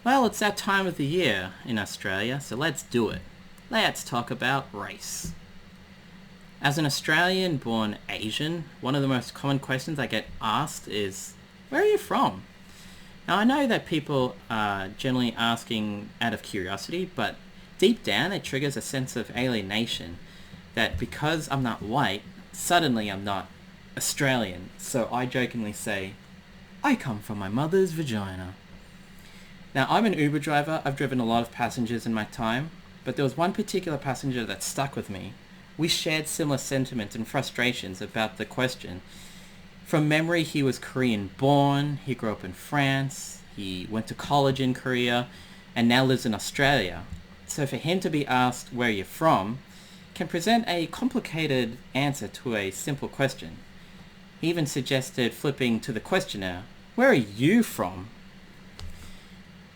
Well, it's that time of the year in Australia, so let's do it. Let's talk about race. As an Australian born Asian, one of the most common questions I get asked is, where are you from? Now, I know that people are generally asking out of curiosity, but deep down it triggers a sense of alienation that because I'm not white, suddenly I'm not Australian. So I jokingly say, I come from my mother's vagina. Now, I'm an Uber driver. I've driven a lot of passengers in my time, but there was one particular passenger that stuck with me. We shared similar sentiments and frustrations about the question. From memory, he was Korean born, he grew up in France, he went to college in Korea, and now lives in Australia. So for him to be asked where you're from can present a complicated answer to a simple question. He even suggested flipping to the questioner, where are you from?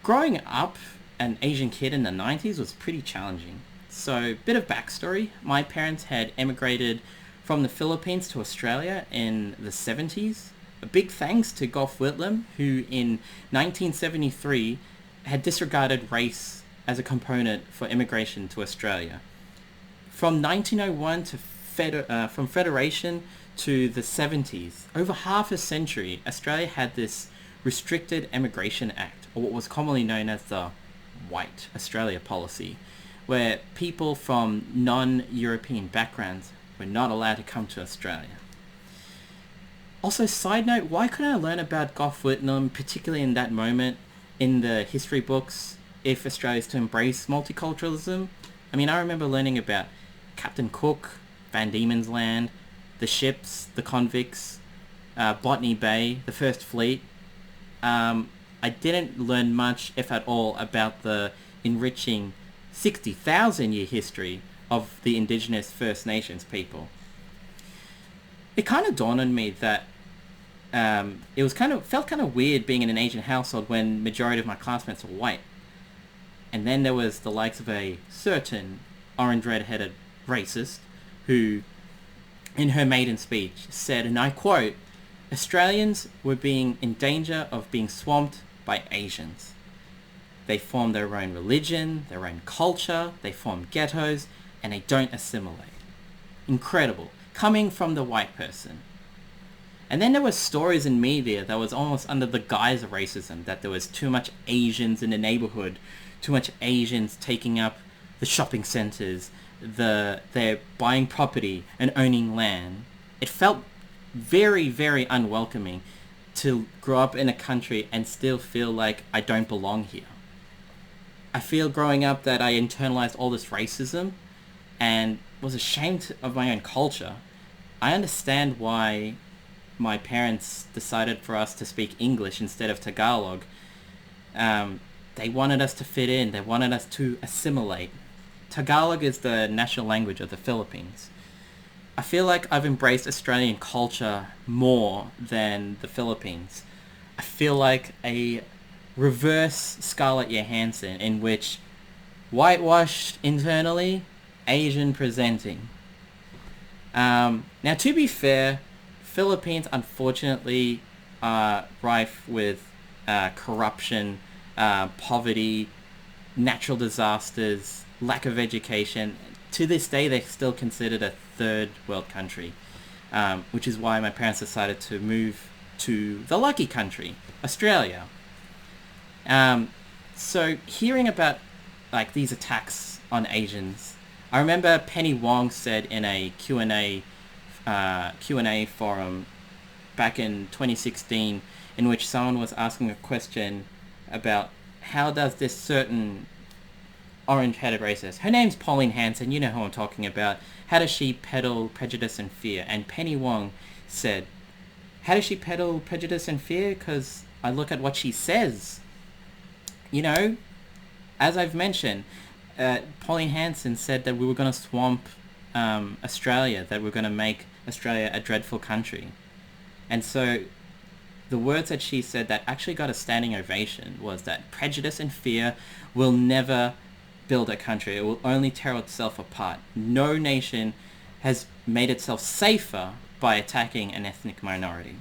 Growing up an Asian kid in the 90s was pretty challenging. So, bit of backstory. My parents had emigrated from the Philippines to Australia in the 70s. A big thanks to Gough Whitlam, who in 1973 had disregarded race as a component for immigration to Australia. From 1901 to from Federation to the 70s, over half a century, Australia had this Restricted Immigration Act, or what was commonly known as the White Australia policy, where people from non-European backgrounds were not allowed to come to Australia. Also, side note, why couldn't I learn about Gough Whitlam, particularly in that moment, in the history books, if Australia is to embrace multiculturalism? I mean, I remember learning about Captain Cook, Van Diemen's Land, the ships, the convicts, Botany Bay, the First Fleet. I didn't learn much, if at all, about the enriching 60,000 year history of the Indigenous First Nations people. It kind of dawned on me that it was felt kind of weird being in an Asian household when majority of my classmates were white. And then there was the likes of a certain orange red-headed racist who, in her maiden speech, said, and I quote, Australians were being in danger of being swamped by Asians. They form their own religion, their own culture, they form ghettos, and they don't assimilate. Incredible. Coming from the white person. And then there were stories in media that was almost under the guise of racism, that there was too much Asians in the neighborhood, too much Asians taking up the shopping centers, they're buying property and owning land. It felt very, very unwelcoming to grow up in a country and still feel like I don't belong here. I feel growing up that I internalized all this racism and was ashamed of my own culture. I understand why my parents decided for us to speak English instead of Tagalog. They wanted us to fit in. They wanted us to assimilate. Tagalog is the national language of the Philippines. I feel like I've embraced Australian culture more than the Philippines. I feel like a reverse Scarlett Johansson in which whitewashed internally, Asian presenting. Now, to be fair, Philippines unfortunately are rife with corruption, poverty, natural disasters, lack of education. To this day, they're still considered a third world country, which is why my parents decided to move to the lucky country, Australia. So hearing about like these attacks on Asians, I remember Penny Wong said in a Q&A forum back in 2016, in which someone was asking a question about how does this certain orange-headed racist, her name's Pauline Hanson, you know who I'm talking about, how does she peddle prejudice and fear? And Penny Wong said, how does she peddle prejudice and fear? Because I look at what she says. You know, as I've mentioned, Pauline Hanson said that we were going to swamp Australia, that we're going to make Australia a dreadful country. And so the words that she said that actually got a standing ovation was that prejudice and fear will never build a country. It will only tear itself apart. No nation has made itself safer by attacking an ethnic minority.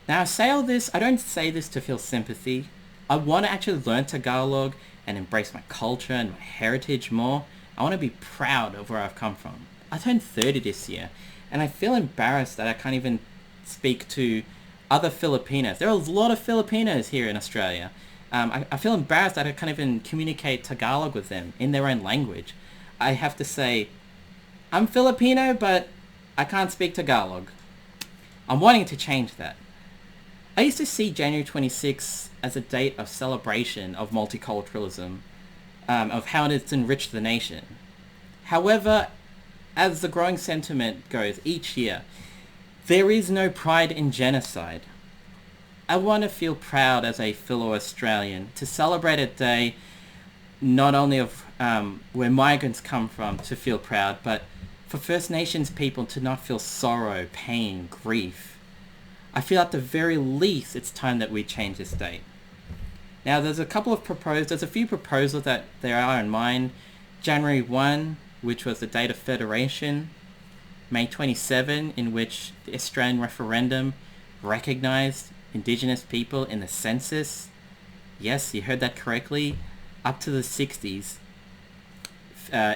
Now, I say all this, I don't say this to feel sympathy. I want to actually learn Tagalog and embrace my culture and my heritage more. I want to be proud of where I've come from. I turned 30 this year, and I feel embarrassed that I can't even speak to other Filipinos. There are a lot of Filipinos here in Australia. I feel embarrassed that I can't even communicate Tagalog with them in their own language. I have to say, I'm Filipino, but I can't speak Tagalog. I'm wanting to change that. I used to see January 26th as a date of celebration of multiculturalism, of how it's enriched the nation. However, as the growing sentiment goes each year, there is no pride in genocide. I want to feel proud as a fellow Australian to celebrate a day not only of where migrants come from to feel proud, but for First Nations people to not feel sorrow, pain, grief. I feel at the very least it's time that we change this date. Now there's a few proposals that there are in mind. January 1, which was the date of federation. May 27, in which the Australian referendum recognized Indigenous people in the census. Yes, you heard that correctly. Up to the 60s,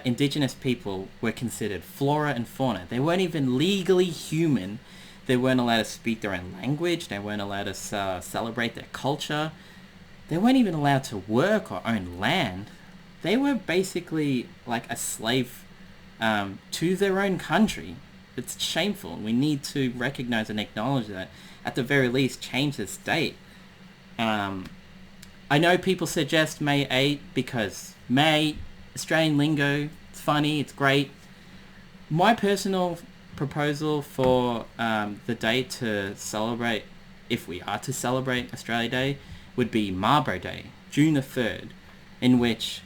Indigenous people were considered flora and fauna. They weren't even legally human. They weren't allowed to speak their own language. They weren't allowed to celebrate their culture. They weren't even allowed to work or own land. They were basically like a slave to their own country. It's shameful. We need to recognize and acknowledge that. At the very least, change this date. I know people suggest May 8 because May, Australian lingo, it's funny, it's great. My personal proposal for the date to celebrate, if we are to celebrate Australia Day, would be Marlborough Day, June the 3rd, in which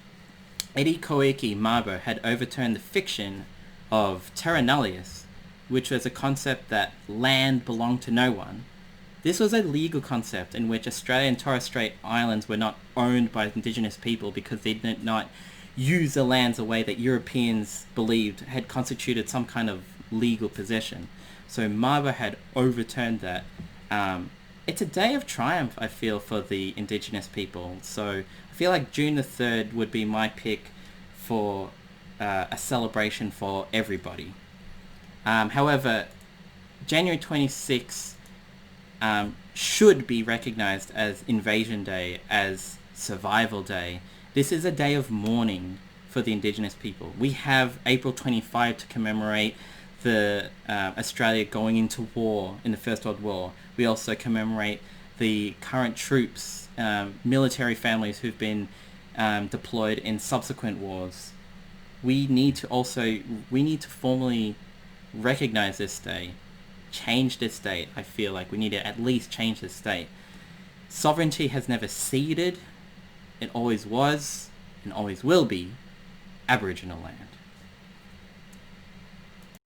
Eddie Koiki Marlborough had overturned the fiction of terra nullius, which was a concept that land belonged to no one. This was a legal concept in which Australia and Torres Strait Islands were not owned by Indigenous people because they did not use the lands the way that Europeans believed had constituted some kind of legal possession. So Marlborough had overturned that. It's a day of triumph, I feel, for the Indigenous people. So I feel like June the 3rd would be my pick for a celebration for everybody. However, January 26th should be recognized as Invasion Day, as Survival Day. This is a day of mourning for the Indigenous people. We have April 25 to commemorate the Australia going into war in the First World War. We also commemorate the current troops, military families who've been deployed in subsequent wars. We need to formally recognize this day, change this date. I feel like we need to at least change this date. Sovereignty has never ceded. It always was and always will be Aboriginal land.